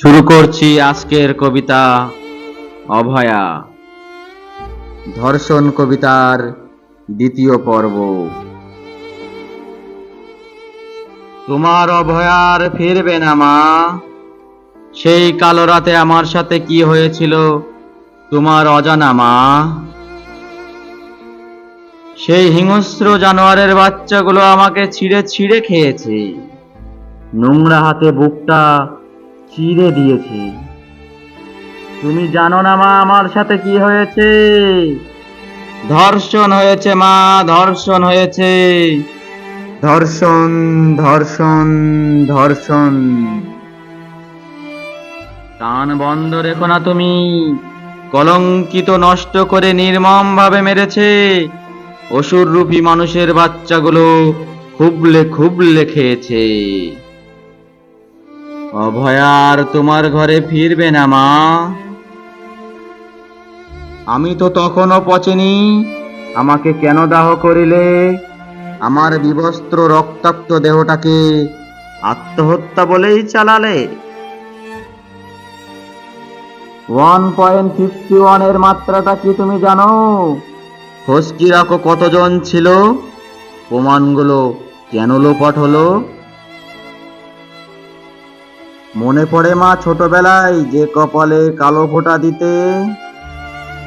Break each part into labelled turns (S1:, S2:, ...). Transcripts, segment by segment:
S1: শুরু করছি আজকের কবিতা অভয়া। ধর্ষণ কবিতার দ্বিতীয় পর্ব। তোমার অভয়ার ফিরবে না মা। সেই কালো রাতে আমার সাথে কি হয়েছিল তোমার অজানা মা। সেই হিংস্র জানোয়ারের বাচ্চাগুলো আমাকে ছিঁড়ে ছিঁড়ে খেয়েছে, নোংরা হাতে বুকটা চিড়ে দিয়েছে। তুমি জানো না মা আমার সাথে কি হয়েছে? ধর্ষণ হয়েছে মা, ধর্ষণ হয়েছে। ধর্ষণ, ধর্ষণ, ধর্ষণ। কান বন্ধ রেখো না তুমি। কলঙ্কিত নষ্ট করে নির্মম ভাবে মেরেছে। অসুররূপী মানুষের বাচ্চাগুলো খুবলে খুবলে খেয়েছে। অভয়ার তোমার ঘরে ফিরবে না মা। আমি তো তখনও পচেনি, আমাকে কেন দাহ করিলে? আমার বিবস্ত্র রক্তাক্ত দেহটাকে আত্মহত্যা বলেই চালালে। 1.51 এর মাত্রাটা কি তুমি জানো? ফস্কি রাখো কতজন ছিল? প্রমাণগুলো কেন লোপাট হলো? মনে পড়ে মা ছোটবেলায় যে কপালে কালো ফোঁটা দিতে,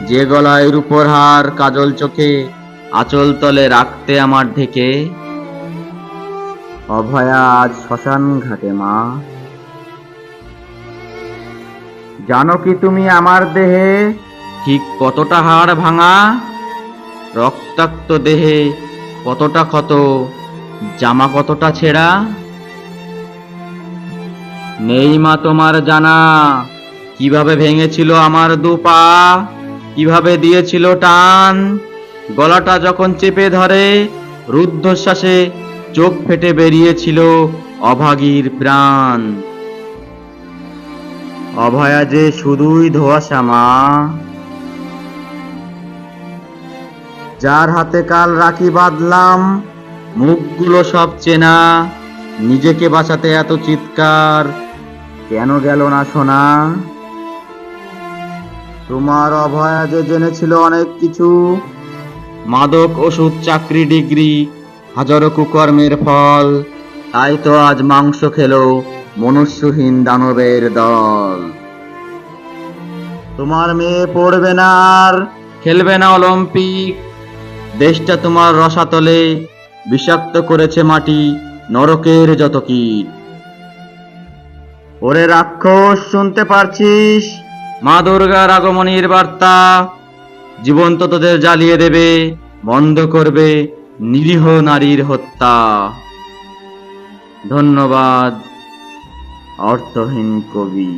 S1: যে গলায় রূপোর হার কাজল চোখে আঁচল তলে রাখতে আমার ঢেকে। অভয়া আজ শ্মশান ঘাটে মা। জানো কি তুমি আমার দেহে ঠিক কতটা হাড় ভাঙা? রক্তাক্ত দেহে কতটা ক্ষত, জামা কতটা ছেঁড়া? নেই মা তোমার জানা কিভাবে ভেঙেছিল আমার দুপা, কিভাবে দিয়েছিল টান। গলাটা যখন চেপে ধরে রুদ্ধশ্বাসে চোখ ফেটে বেরিয়েছিল অভাগীর প্রাণ। অভয়া যে শুধুই ধোঁয়াশা মা। যার হাতে কাল রাখি বাঁধলাম, মুখগুলো সব চেনা। নিজেকে বাঁচাতে এত চিৎকার কেন গেল না শোনা? তোমার অভয়া যে জেনেছিল অনেক কিছু, মাদক, ওষুধ, চাকরি, ডিগ্রি, হাজারো কুকর্মের ফল। তাই তো আজ মাংস খেলো মনুষ্যহীন দানবের দল। তোমার মেয়ে পড়বে না আর খেলবে না অলিম্পিক। দেশটা তোমার রসাতলে বিষাক্ত করেছে মাটি, নরকের যত কীট। ওরে রাক্ষস, শুনতে পারছিস? মা দুর্গার আগমনীর বার্তা। জীবন্ত তোদের জ্বালিয়ে দেবে, বন্ধ করবে নিরীহ নারীর হত্যা। ধন্যবাদ। অর্থহীন কবি।